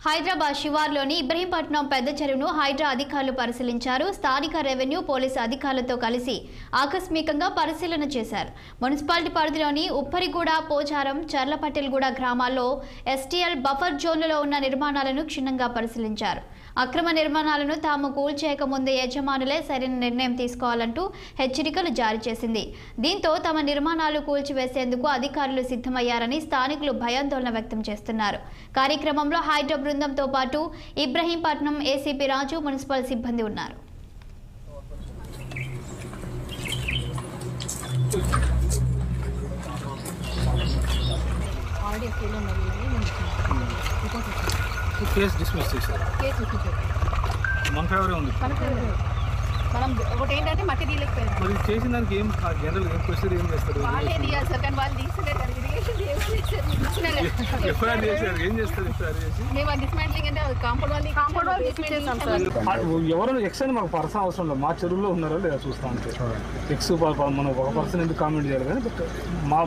హైదరాబాద్ శివార్లోని ఇబ్రహీంపట్నం పెద్ద చెరువును హైడ్రా అధికారులు పరిశీలించారు. స్థానిక రెవెన్యూ పోలీసు అధికారులతో కలిసి ఆకస్మికంగా పరిశీలన చేశారు. మున్సిపాలిటీ పరిధిలోని ఉప్పరిగూడ, పోచారం, చర్లపట్టెల్గూడ గ్రామాల్లో ఎస్టీఎల్ బఫర్ జోన్లలో ఉన్న నిర్మాణాలను క్షుణ్ణంగా పరిశీలించారు. అక్రమ నిర్మాణాలను తాము కూల్చేయక ముందే యజమానులే సరైన నిర్ణయం తీసుకోవాలంటూ హెచ్చరికలు జారీ చేసింది. దీంతో తమ నిర్మాణాలు కూల్చివేసేందుకు అధికారులు సిద్ధమయ్యారని స్థానికులు భయాందోళన వ్యక్తం చేస్తున్నారు. కార్యక్రమంలో హైడ్రా బృందంతో పాటు ఇబ్రహీంపట్నం ఏసీపీ రాజు, మున్సిపల్ సిబ్బంది ఉన్నారు. కేసు డిస్మిస్ చేశారు. మన ఫేవరే ఉంది. మనం ఒకటి ఏంటంటే మట్టి తీయలేకపోయారు. మరి చేసిన దానికి ఏం జనరల్ ఏం ప్రొసీజర్ ఏం చేస్తారు? వాళ్ళే తీయాలి సార్, కానీ వాళ్ళు తీసలేదు. ఎఫ్ఐఆర్ చేశారు. ఏం చేస్తారు ఎఫ్ఐఆర్ చేసి? మేము డిస్మాంట్లింగ్ అంటే కాంపౌండ్ వాళ్ళు ఎవరైనా ఎక్స్ అని మాకు పర్సన్ అవసరం లేదు. మా చెరువులో ఉన్నారో లేదా చూస్తా అంటే ఎక్స్ మనం ఒక పర్సన్ ఎందుకు కామెంట్ చేయాలి కానీ మా